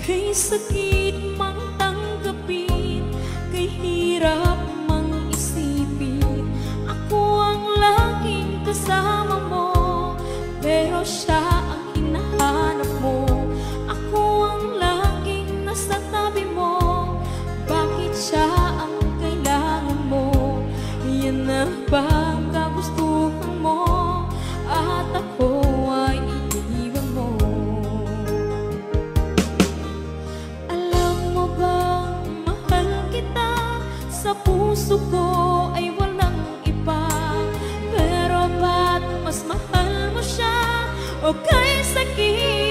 Kay sakit mang tanggapin, kay hirap mang isipin, ako ang laging kasama mo, pero siya ang hinahanap mo. Ako ang laging nasa tabi mo, bakit siya ang kailangan mo? Yan na ba ang kagustuhan mo? At ako ay iiwan mo. Alam mo bang mahal kita, sa puso ko ay walang iba. Pero ba't mas mahal mo siya? O kay sakit